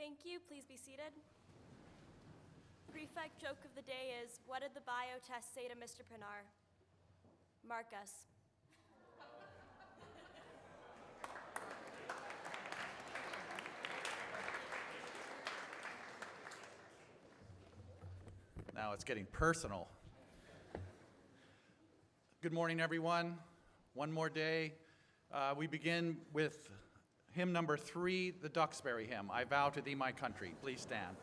Thank you. Please be seated. Prefect joke of the day is, what did the bio test say to Mr. Pinar? Marcus. Now it's getting personal. Good morning, everyone. One more day. We begin with hymn number 3, the Duxbury hymn, I Vow to Thee, My Country. Please stand.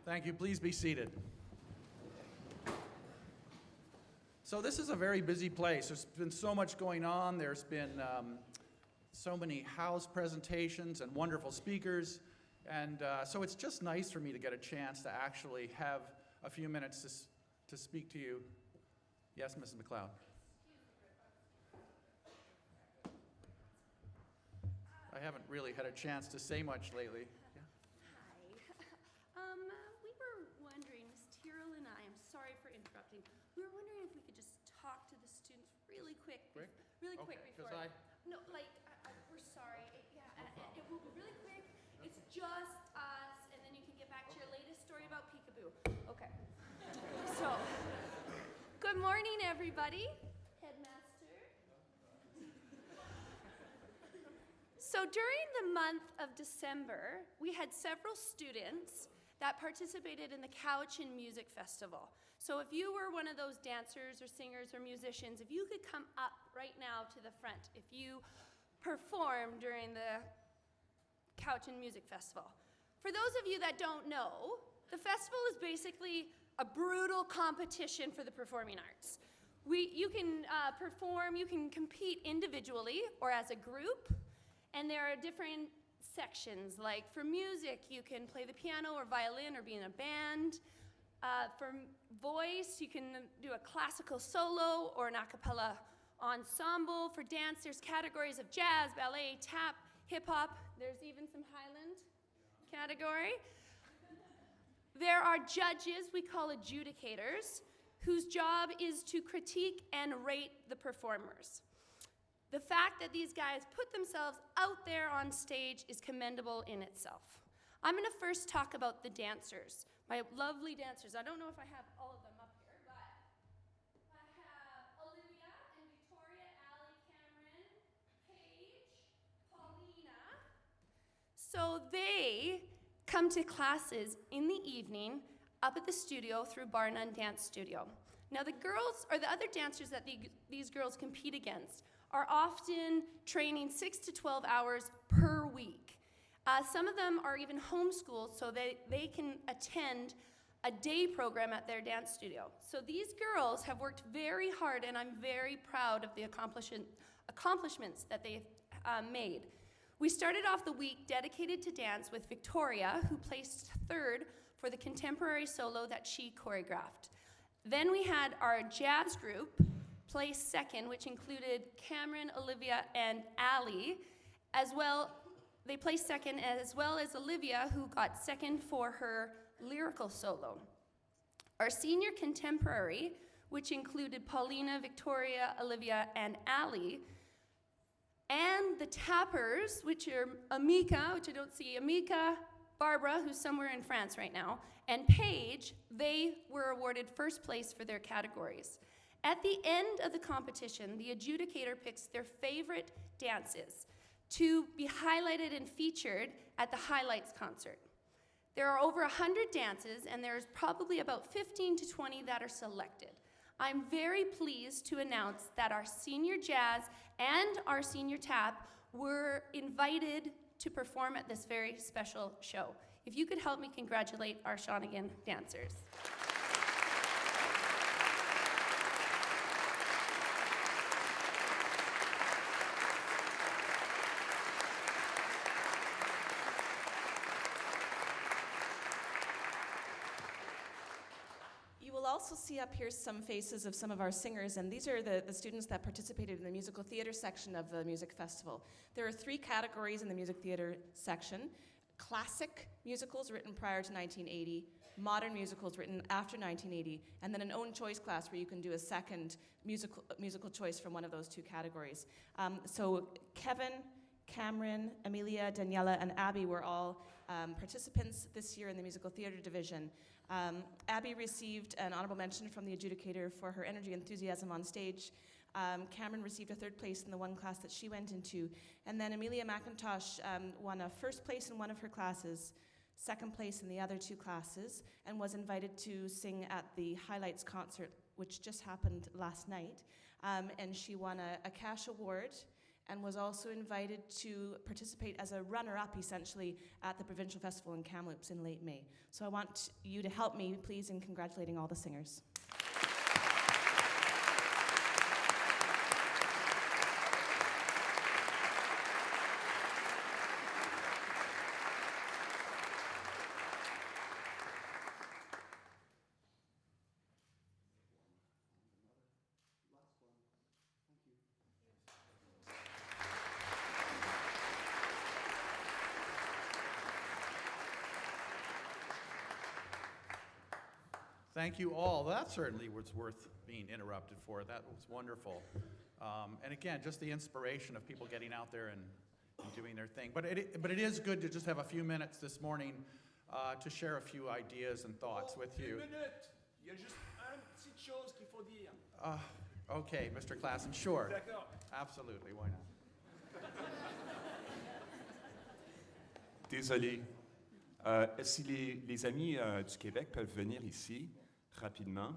Thank you. Please be seated. So this is a very busy place. There's been so much going on. There's been so many house presentations and wonderful speakers. And so it's just nice for me to get a chance to actually have a few minutes to speak to you. Yes, Mrs. McLeod. I haven't really had a chance to say much lately. Sorry for interrupting. We were wondering if we could just talk to the students really quick before. No, like, we're sorry. It will be really quick. It's just us, and then you can get back to your latest story about Peekaboo. Okay. So, good morning, everybody. Headmaster. So during the month of December, we had several students that participated in the Cowichan Music Festival. So if you were one of those dancers or singers or musicians, if you could come up right now to the front, if you performed during the Cowichan Music Festival. For those of you that don't know, the festival is basically a brutal competition for the performing arts. You can perform, you can compete individually or as a group, and there are different sections. Like for music, you can play the piano or violin or be in a band. For voice, you can do a classical solo or an a cappella ensemble. For dance, there's categories of jazz, ballet, tap, hip-hop. There's even some Highland category. There are judges, we call adjudicators, whose job is to critique and rate the performers. The fact that these guys put themselves out there on stage is commendable in itself. I'm going to first talk about the dancers, my lovely dancers. I don't know if I have all of them up here, but I have Olivia and Victoria, Allie, Cameron, Paige, So they come to classes in the evening up at the studio through Bar None Dance Studio. Now the girls, or the other dancers that these girls compete against, are often training 6 to 12 hours per week. Some of them are even homeschooled, so they can attend a day program at their dance studio. So these girls have worked very hard, and I'm very proud of the accomplishments that they've made. We started off the week dedicated to dance with Victoria, who placed third for the contemporary solo that she choreographed. Then we had our jazz group place second, which included Cameron, Olivia, and Ali. As well, they placed second, as well as Olivia, who got second for her lyrical solo. Our senior contemporary, which included Paulina, Victoria, Olivia, and Ali, and the tappers, which are Amika, which I don't see, Amika, Barbara, who's somewhere in France right now, and Paige, they were awarded first place for their categories. At the end of the competition, the adjudicator picks their favorite dances to be highlighted and featured at the Highlights concert. There are over 100 dances, and there's probably about 15 to 20 that are selected. I'm very pleased to announce that our senior jazz and our senior tap were invited to perform at this very special show. If you could help me congratulate our Shawnigan dancers. You will also see up here some faces of some of our singers, and these are the students that participated in the musical theater section of the music festival. There are 3 categories in the music theater section: classic musicals written prior to 1980, modern musicals written after 1980, and then an own choice class where you can do a second musical choice from one of those 2 categories. So Kevin, Cameron, Amelia, Daniela, and Abby were all participants this year in the musical theater division. Abby received an honorable mention from the adjudicator for her energy and enthusiasm on stage. Cameron received a 3rd place in the one class that she went into. And then Amelia McIntosh won a 1st place in one of her classes, 2nd place in the other 2 classes, and was invited to sing at the Highlights concert, which just happened last night. And she won a cash award and was also invited to participate as a runner-up, essentially, at the Provincial Festival in Kamloops in late May. So I want you to help me, please, in congratulating all the singers. Thank you all. That certainly was worth being interrupted for. That was wonderful. And again, just the inspiration of people getting out there and doing their thing. But it is good to just have a few minutes this morning to share a few ideas and thoughts with you. Il y a juste une petite chose qu'il faut dire. Okay, Mr. Klassen, sure. D'accord. Absolutely, why not? Désolé. Si les amis du Québec peuvent venir ici rapidement,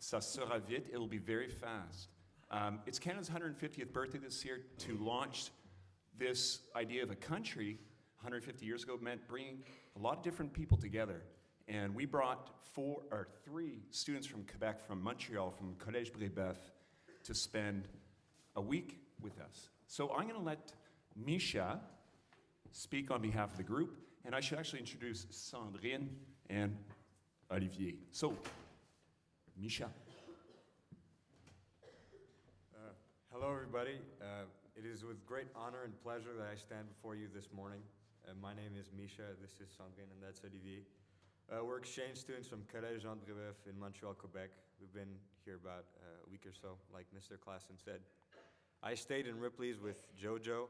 ça sera vite. It'll be very fast. It's Canada's 150th birthday this year. To launch this idea of a country 150 years ago meant bringing a lot of different people together. And we brought 3 students from Quebec, from Montreal, from Collège Brébeuf, to spend a week with us. So I'm going to let Misha speak on behalf of the group, and I should actually introduce Sandrine and Olivier. So, Misha. Hello, everybody. It is with great honor and pleasure that I stand before you this morning. My name is Misha, this is Sandrine, and that's Olivier. We're exchange students from Collège Jean Brébeuf in Montreal, Quebec. We've been here about a week or so, like Mr. Klassen said. I stayed in Ripley's with Jojo,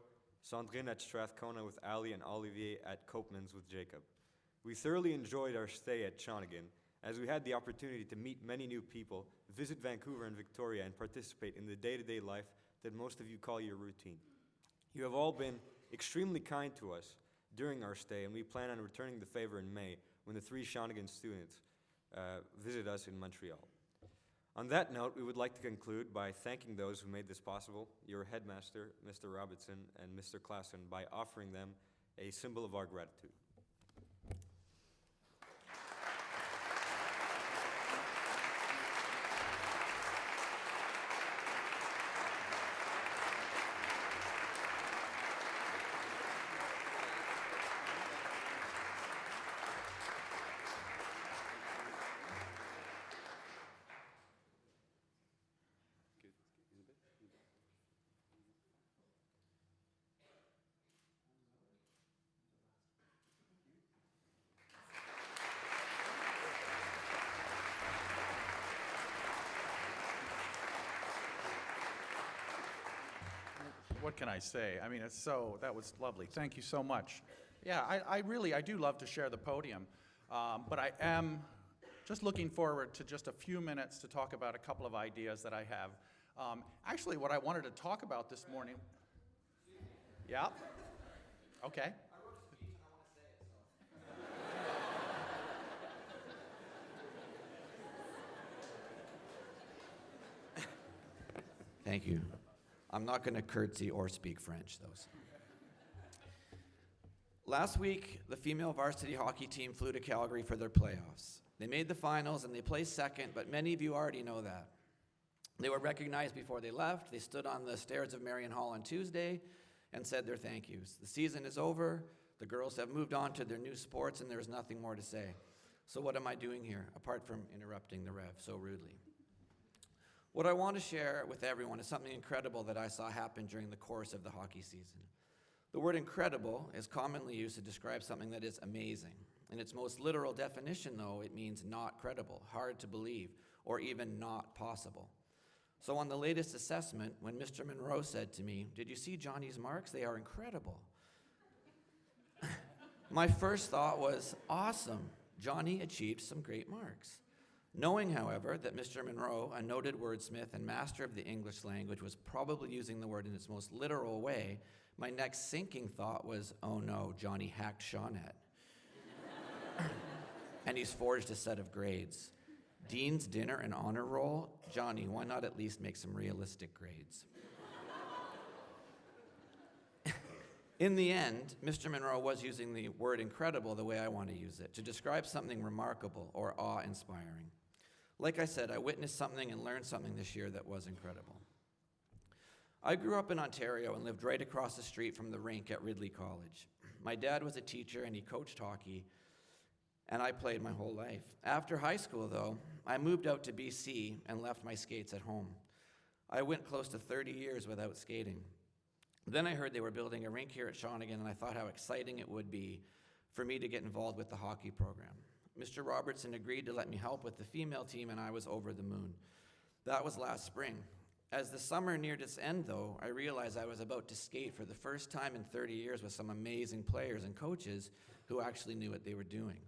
Sandrine at Strathcona with Ali, and Olivier at Copeman's with Jacob. We thoroughly enjoyed our stay at Shawnigan, as we had the opportunity to meet many new people, visit Vancouver and Victoria, and participate in the day-to-day life that most of you call your routine. You have all been extremely kind to us, during our stay, and we plan on returning the favor in May when the 3 Shawnigan students visit us in Montreal. On that note, we would like to conclude by thanking those who made this possible, your headmaster, Mr. Robertson, and Mr. Klassen, by offering them a symbol of our gratitude. What can I say? I mean, that was lovely. Thank you so much. Yeah, I do love to share the podium, but I am just looking forward to just a few minutes to talk about a couple of ideas that I have. Actually, what I wanted to talk about this morning. Yeah? Okay. Thank you. I'm not going to curtsy or speak French, though. So. Last week, the female varsity hockey team flew to Calgary for their playoffs. They made the finals and they placed second, but many of you already know that. They were recognized before they left. They stood on the stairs of Marion Hall on Tuesday and said their thank yous. The season is over. The girls have moved on to their new sports, and there's nothing more to say. So what am I doing here, apart from interrupting the Rev so rudely? What I want to share with everyone is something incredible that I saw happen during the course of the hockey season. The word incredible is commonly used to describe something that is amazing. In its most literal definition, though, it means not credible, hard to believe, or even not possible. So on the latest assessment, when Mr. Monroe said to me, "Did you see Johnny's marks? They are incredible." My first thought was, awesome, Johnny achieved some great marks. Knowing, however, that Mr. Monroe, a noted wordsmith and master of the English language, was probably using the word in its most literal way, my next sinking thought was, oh no, Johnny hacked Shawnette. And he's forged a set of grades. Dean's dinner and honor roll? Johnny, why not at least make some realistic grades? In the end, Mr. Monroe was using the word incredible the way I want to use it, to describe something remarkable or awe-inspiring. Like I said, I witnessed something and learned something this year that was incredible. I grew up in Ontario and lived right across the street from the rink at Ridley College. My dad was a teacher and he coached hockey, and I played my whole life. After high school, though, I moved out to BC and left my skates at home. I went close to 30 years without skating. Then I heard they were building a rink here at Shawnigan, and I thought how exciting it would be for me to get involved with the hockey program. Mr. Robertson agreed to let me help with the female team, and I was over the moon. That was last spring. As the summer neared its end, though, I realized I was about to skate for the first time in 30 years with some amazing players and coaches who actually knew what they were doing.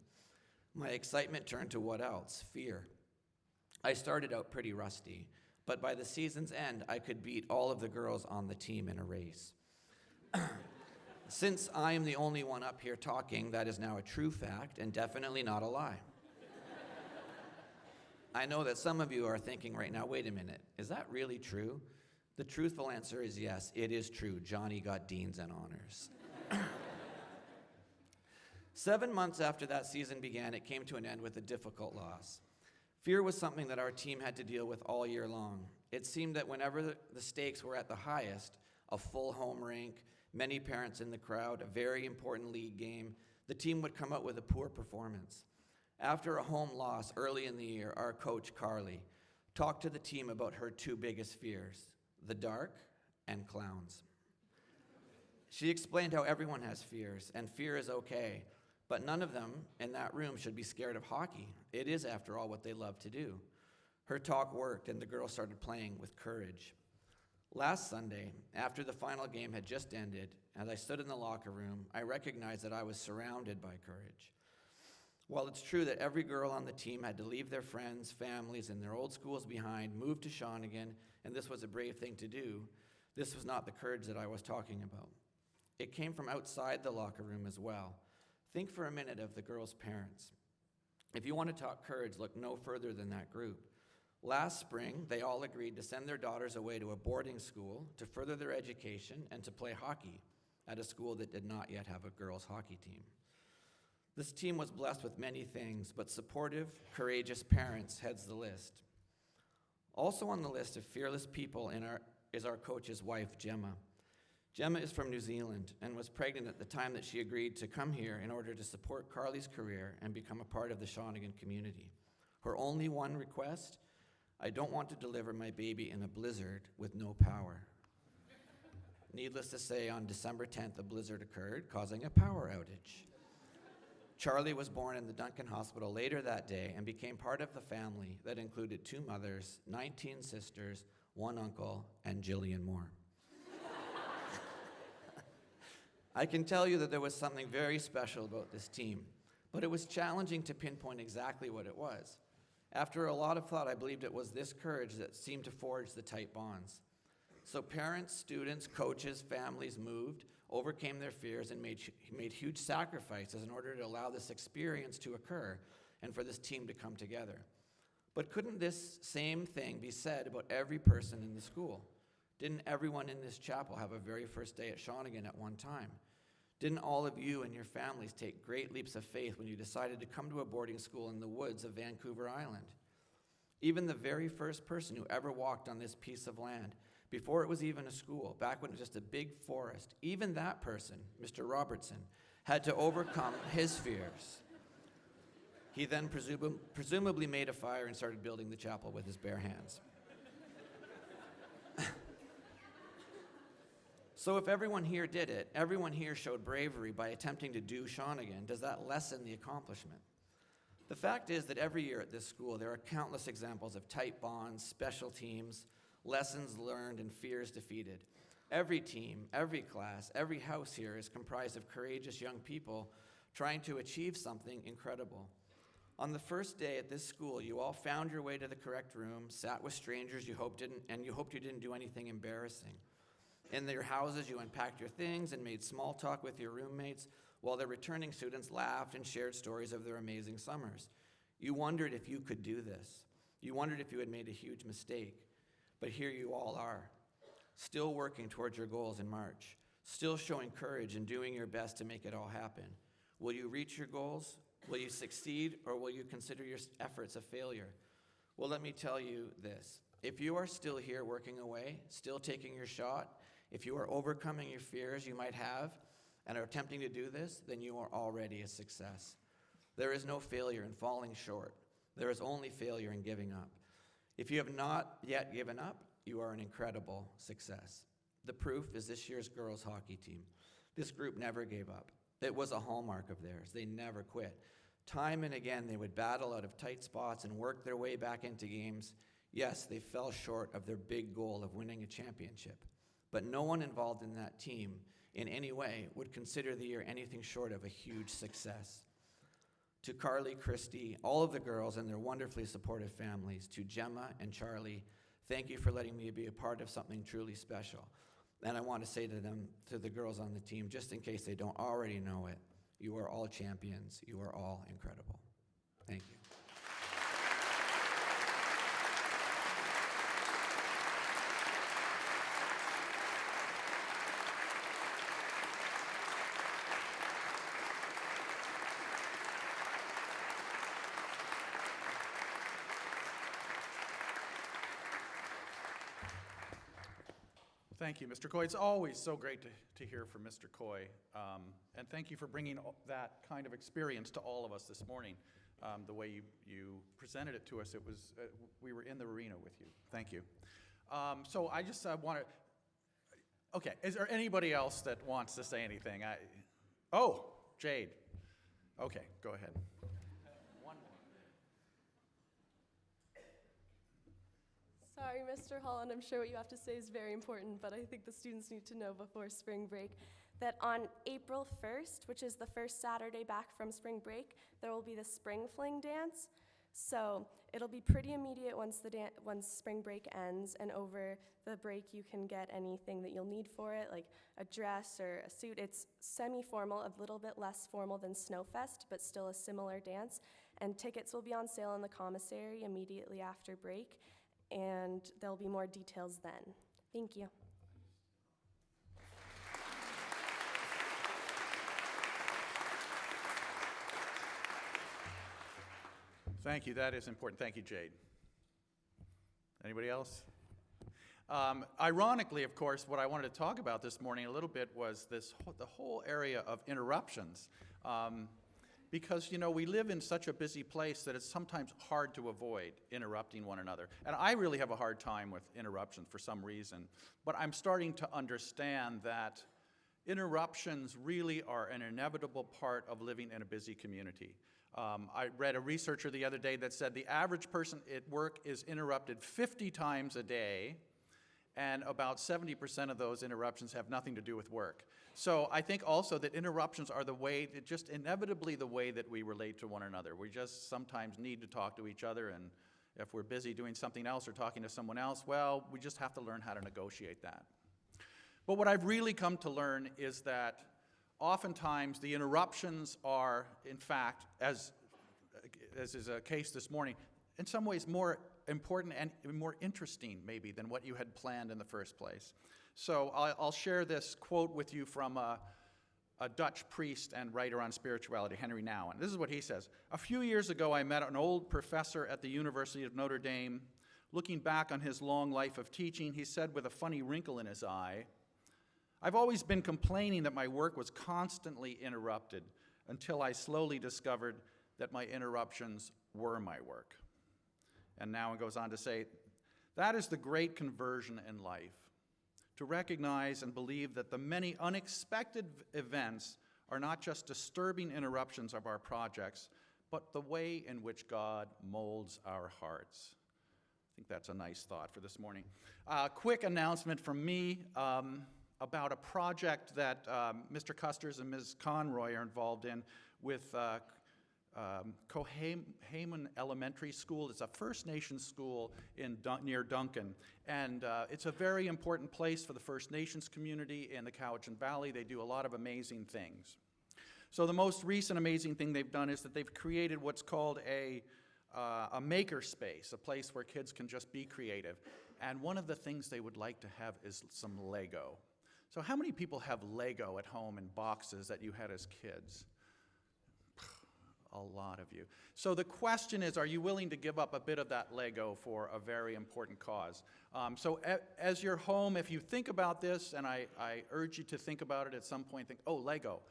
My excitement turned to what else? Fear. I started out pretty rusty, but by the season's end, I could beat all of the girls on the team in a race. Since I am the only one up here talking, that is now a true fact and definitely not a lie. I know that some of you are thinking right now, wait a minute, is that really true? The truthful answer is yes, it is true. Johnny got deans and honors. 7 months after that season began, it came to an end with a difficult loss. Fear was something that our team had to deal with all year long. It seemed that whenever the stakes were at the highest, a full home rink, many parents in the crowd, a very important league game, the team would come out with a poor performance. After a home loss early in the year, our coach, Carly, talked to the team about her 2 biggest fears, the dark and clowns. She explained how everyone has fears, and fear is okay, but none of them in that room should be scared of hockey. It is, after all, what they love to do. Her talk worked, and the girls started playing with courage. Last Sunday, after the final game had just ended, as I stood in the locker room, I recognized that I was surrounded by courage. While it's true that every girl on the team had to leave their friends, families, and their old schools behind, move to Shawnigan, and this was a brave thing to do, this was not the courage that I was talking about. It came from outside the locker room as well. Think for a minute of the girls' parents. If you want to talk courage, look no further than that group. Last spring, they all agreed to send their daughters away to a boarding school to further their education and to play hockey at a school that did not yet have a girls' hockey team. This team was blessed with many things, but supportive, courageous parents heads the list. Also on the list of fearless people is our coach's wife, Gemma. Gemma is from New Zealand and was pregnant at the time that she agreed to come here in order to support Carly's career and become a part of the Shawnigan community. Her only one request: I don't want to deliver my baby in a blizzard with no power. Needless to say, on December 10th, a blizzard occurred, causing a power outage. Charlie was born in the Duncan Hospital later that day and became part of the family that included 2 mothers, 19 sisters, 1 uncle, and Jillian Moore. I can tell you that there was something very special about this team, but it was challenging to pinpoint exactly what it was. After a lot of thought, I believed it was this courage that seemed to forge the tight bonds. So parents, students, coaches, families moved, overcame their fears, and made huge sacrifices in order to allow this experience to occur and for this team to come together. But couldn't this same thing be said about every person in the school? Didn't everyone in this chapel have a very first day at Shawnigan at one time? Didn't all of you and your families take great leaps of faith when you decided to come to a boarding school in the woods of Vancouver Island? Even the very first person who ever walked on this piece of land, before it was even a school, back when it was just a big forest, even that person, Mr. Robertson, had to overcome his fears. He then presumably made a fire and started building the chapel with his bare hands. So if everyone here did it, everyone here showed bravery by attempting to do Shawnigan, does that lessen the accomplishment? The fact is that every year at this school, there are countless examples of tight bonds, special teams, lessons learned, and fears defeated. Every team, every class, every house here is comprised of courageous young people trying to achieve something incredible. On the first day at this school, you all found your way to the correct room, sat with strangers you hoped you didn't do anything embarrassing. In their houses, you unpacked your things and made small talk with your roommates, while the returning students laughed and shared stories of their amazing summers. You wondered if you could do this. You wondered if you had made a huge mistake. But here you all are, still working towards your goals in March, still showing courage and doing your best to make it all happen. Will you reach your goals? Will you succeed, or will you consider your efforts a failure? Well, let me tell you this. If you are still here working away, still taking your shot, if you are overcoming your fears you might have and are attempting to do this, then you are already a success. There is no failure in falling short. There is only failure in giving up. If you have not yet given up, you are an incredible success. The proof is this year's girls' hockey team. This group never gave up. It was a hallmark of theirs. They never quit. Time and again, they would battle out of tight spots and work their way back into games. Yes, they fell short of their big goal of winning a championship. But no one involved in that team in any way would consider the year anything short of a huge success. To Carly, Christy, all of the girls and their wonderfully supportive families, to Gemma and Charlie, thank you for letting me be a part of something truly special. And I want to say to them, to the girls on the team, just in case they don't already know it, you are all champions. You are all incredible. Thank you. Thank you, Mr. Coy. It's always so great to hear from Mr. Coy. And thank you for bringing that kind of experience to all of us this morning. The way you presented it to us, it was we were in the arena with you. Thank you. So I just want to, okay, is there anybody else that wants to say anything? Oh, Jade. Okay, go ahead. Sorry, Mr. Holland, I'm sure what you have to say is very important, but I think the students need to know before spring break that on April 1st, which is the first Saturday back from spring break, there will be the Spring Fling dance. So it'll be pretty immediate once spring break ends, and over the break you can get anything that you'll need for it, like a dress or a suit. It's semi-formal, a little bit less formal than Snowfest, but still a similar dance. And tickets will be on sale in the commissary immediately after break, and there'll be more details then. Thank you. Thank you. That is important. Thank you, Jade. Anybody else? Ironically, of course, what I wanted to talk about this morning a little bit was the whole area of interruptions. Because, you know, we live in such a busy place that it's sometimes hard to avoid interrupting one another. And I really have a hard time with interruptions for some reason. But I'm starting to understand that interruptions really are an inevitable part of living in a busy community. I read a researcher the other day that said the average person at work is interrupted 50 times a day, and about 70% of those interruptions have nothing to do with work. So I think also that interruptions are just inevitably the way that we relate to one another. We just sometimes need to talk to each other, and if we're busy doing something else or talking to someone else, well, we just have to learn how to negotiate that. But what I've really come to learn is that oftentimes the interruptions are, in fact, as is a case this morning, in some ways more important and more interesting maybe than what you had planned in the first place. So I'll share this quote with you from a Dutch priest and writer on spirituality, Henry Nouwen. This is what he says. "A few years ago, I met an old professor at the University of Notre Dame. Looking back on his long life of teaching, he said with a funny wrinkle in his eye, 'I've always been complaining that my work was constantly interrupted until I slowly discovered that my interruptions were my work.'" And now it goes on to say, "That is the great conversion in life, to recognize and believe that the many unexpected events are not just disturbing interruptions of our projects, but the way in which God molds our hearts." I think that's a nice thought for this morning. Quick announcement from me about a project that Mr. Custers and Ms. Conroy are involved in with Cohaman Elementary School. It's a First Nations school near Duncan. And it's a very important place for the First Nations community in the Cowichan Valley. They do a lot of amazing things. So the most recent amazing thing they've done is that they've created what's called a maker space, a place where kids can just be creative. And one of the things they would like to have is some Lego. So how many people have Lego at home in boxes that you had as kids? A lot of you. So the question is, are you willing to give up a bit of that Lego for a very important cause? So as you're home, if you think about this, and I urge you to think about it at some point, think, oh, Lego.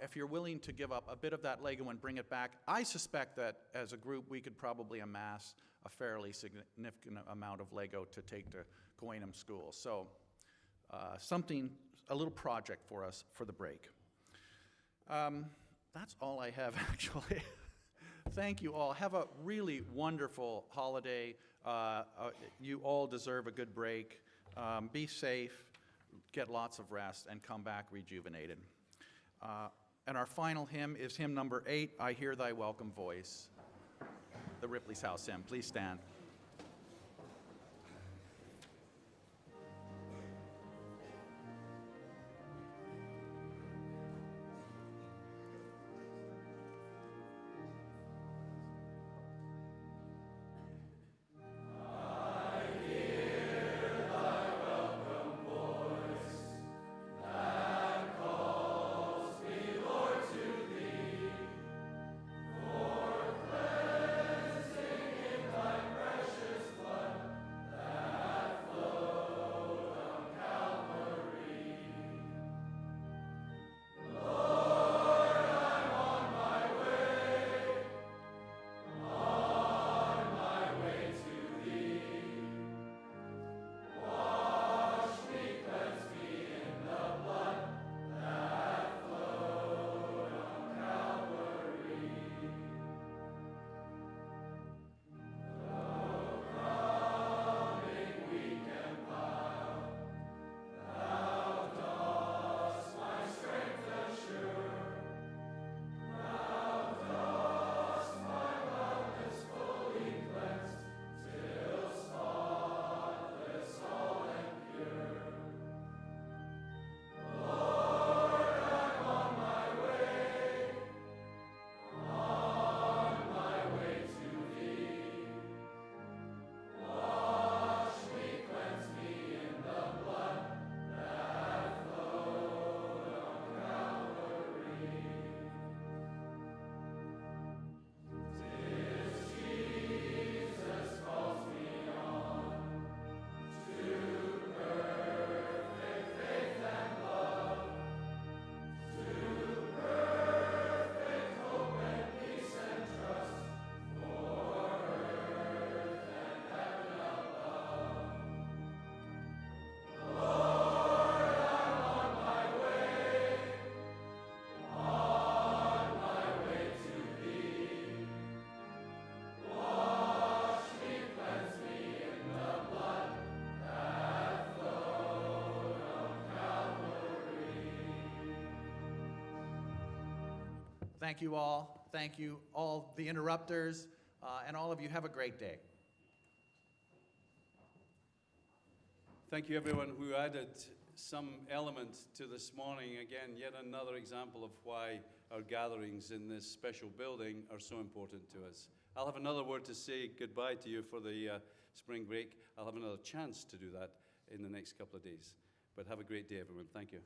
If you're willing to give up a bit of that Lego and bring it back, I suspect that as a group we could probably amass a fairly significant amount of Lego to take to Coenham School. So a little project for us for the break. That's all I have, actually. Thank you all. Have a really wonderful holiday. You all deserve a good break. Be safe, get lots of rest, and come back rejuvenated. And our final hymn is hymn number 8, "I Hear Thy Welcome Voice," the Ripley's House hymn. Please stand. Thy Thank you all. Thank you, all the interrupters, and all of you. Have a great day. Thank you, everyone who added some element to this morning. Again, yet another example of why our gatherings in this special building are so important to us. I'll have another word to say goodbye to you for the spring break. I'll have another chance to do that in the next couple of days. But have a great day, everyone. Thank you.